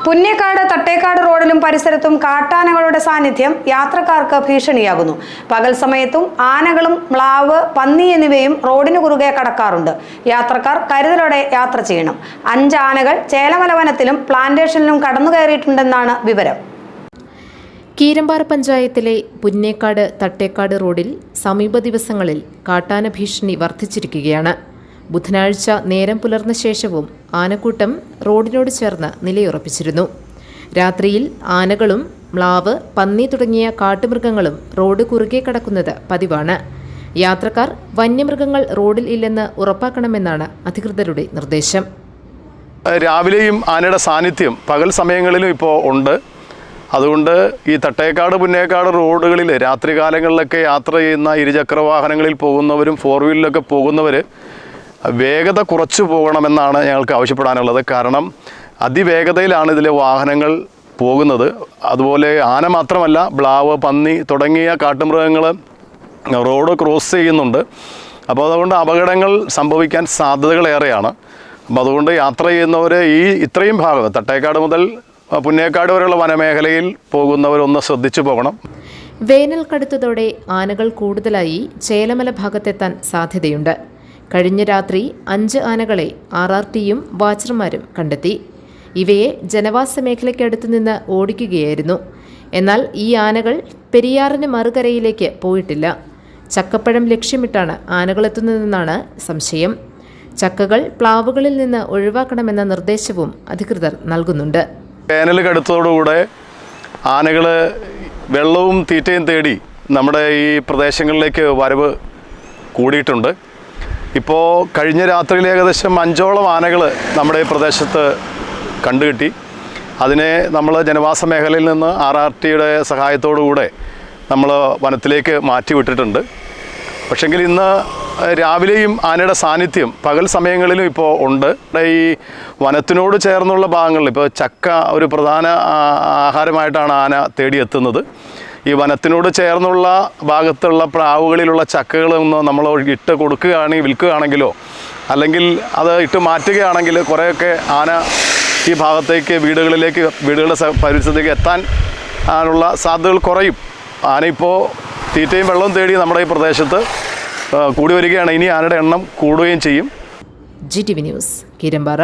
പുന്നേക്കാട് തട്ടേക്കാട് റോഡിലും പരിസരത്തും കാട്ടാനകളുടെ സാന്നിധ്യം യാത്രക്കാർക്ക് ഭീഷണിയാകുന്നു. പകൽ സമയത്തും ആനകളും മ്ലാവ്, പന്നി എന്നിവയും റോഡിന് കുറുകെ കടക്കാറുണ്ട്. യാത്രക്കാർ കരുതലോടെ യാത്ര ചെയ്യണം. 5 ആനകൾ ചേലമല വനത്തിലും പ്ലാന്റേഷനിലും കടന്നുകയറിയിട്ടുണ്ടെന്നാണ് വിവരം. കീരമ്പാറ പഞ്ചായത്തിലെ പുന്നേക്കാട് തട്ടേക്കാട് റോഡിൽ സമീപ ദിവസങ്ങളിൽ കാട്ടാന ഭീഷണി വർദ്ധിച്ചിരിക്കുകയാണ്. ബുധനാഴ്ച നേരം പുലർന്ന ശേഷവും ആനക്കൂട്ടം റോഡിനോട് ചേർന്ന് നിലയുറപ്പിച്ചിരുന്നു. രാത്രിയിൽ ആനകളും മ്ലാവ്, പന്നി തുടങ്ങിയ കാട്ടുമൃഗങ്ങളും റോഡ് കുറുകെ കടക്കുന്നത് പതിവാണ്. യാത്രക്കാർ വന്യമൃഗങ്ങൾ റോഡിൽ ഇല്ലെന്ന് ഉറപ്പാക്കണമെന്നാണ് അധികൃതരുടെ നിർദ്ദേശം. രാവിലെയും ആനയുടെ സാന്നിധ്യം പകൽ സമയങ്ങളിലും ഇപ്പോൾ ഉണ്ട്. അതുകൊണ്ട് ഈ തട്ടേക്കാട് പുന്നേക്കാട് റോഡുകളിൽ രാത്രികാലങ്ങളിലൊക്കെ യാത്ര ചെയ്യുന്ന ഇരുചക്ര വാഹനങ്ങളിൽ പോകുന്നവരും 4 വീലറിലൊക്കെ പോകുന്നവർ വേഗത കുറച്ചു പോകണമെന്നാണ് ഞങ്ങൾക്ക് ആവശ്യപ്പെടാനുള്ളത്. കാരണം അതിവേഗതയിലാണ് ഇതിലെ വാഹനങ്ങൾ പോകുന്നത്. അതുപോലെ ആന മാത്രമല്ല, മ്ലാവ്, പന്നി തുടങ്ങിയ കാട്ടുമൃഗങ്ങൾ റോഡ് ക്രോസ് ചെയ്യുന്നുണ്ട്. അപ്പോൾ അതുകൊണ്ട് അപകടങ്ങൾ സംഭവിക്കാൻ സാധ്യതകളേറെയാണ്. അപ്പോൾ അതുകൊണ്ട് യാത്ര ചെയ്യുന്നവർ ഇത്രയും ഭാഗം തട്ടേക്കാട് മുതൽ പുന്നേക്കാട് വരെയുള്ള വനമേഖലയിൽ പോകുന്നവരൊന്ന് ശ്രദ്ധിച്ചു പോകണം. വേനൽ കടുത്തതോടെ ആനകൾ കൂടുതലായി ചേലമല ഭാഗത്തെത്താൻ സാധ്യതയുണ്ട്. കഴിഞ്ഞ രാത്രി 5 ആനകളെ RRTയും വാച്ചർമാരും കണ്ടെത്തി. ഇവയെ ജനവാസ മേഖലയ്ക്കടുത്തു നിന്ന് ഓടിക്കുകയായിരുന്നു. എന്നാൽ ഈ ആനകൾ പെരിയാറിന് മറുകരയിലേക്ക് പോയിട്ടില്ല. ചക്കപ്പഴം ലക്ഷ്യമിട്ടാണ് ആനകളെത്തുന്നതെന്നാണ് സംശയം. ചക്കകൾ പ്ലാവുകളിൽ നിന്ന് ഒഴിവാക്കണമെന്ന നിർദ്ദേശവും അധികൃതർ നൽകുന്നുണ്ട്. വേനൽ കടുത്തതോടുകൂടെ ആനകൾ വെള്ളവും തീറ്റയും തേടി നമ്മുടെ ഈ പ്രദേശങ്ങളിലേക്ക് വരവ് കൂടിയിട്ടുണ്ട്. ഇപ്പോൾ കഴിഞ്ഞ രാത്രിയിൽ ഏകദേശം 5ഓളം ആനകൾ നമ്മുടെ ഈ പ്രദേശത്ത് കണ്ടുകിട്ടി. അതിനെ നമ്മൾ ജനവാസ മേഖലയിൽ നിന്ന് RRTയുടെ സഹായത്തോടുകൂടെ നമ്മൾ വനത്തിലേക്ക് മാറ്റിവിട്ടിട്ടുണ്ട്. പക്ഷെങ്കിൽ ഇന്ന് രാവിലെയും ആനയുടെ സാന്നിധ്യം പകൽ സമയങ്ങളിലും ഇപ്പോൾ ഉണ്ട്. ഈ വനത്തിനോട് ചേർന്നുള്ള ഭാഗങ്ങളിൽ ഇപ്പോൾ ചക്ക ഒരു പ്രധാന ആഹാരമായിട്ടാണ് ആന തേടിയെത്തുന്നത്. ഈ വനത്തിനോട് ചേർന്നുള്ള ഭാഗത്തുള്ള പ്രാവുകളിലുള്ള ചക്കകളൊന്ന് നമ്മൾ ഇട്ട് കൊടുക്കുകയാണെങ്കിൽ, വിൽക്കുകയാണെങ്കിലോ അല്ലെങ്കിൽ അത് ഇട്ട് മാറ്റുകയാണെങ്കിൽ കുറേയൊക്കെ ആന ഈ ഭാഗത്തേക്ക് വീടുകളുടെ പരിസരത്തേക്ക് എത്താനുള്ള സാധ്യതകൾ കുറയും. ആന ഇപ്പോൾ തീറ്റയും വെള്ളവും തേടി നമ്മുടെ ഈ പ്രദേശത്ത് കൂടി വരികയാണ്. ഇനി ആനയുടെ എണ്ണം കൂടുകയും ചെയ്യും. GTV news, Keerampara.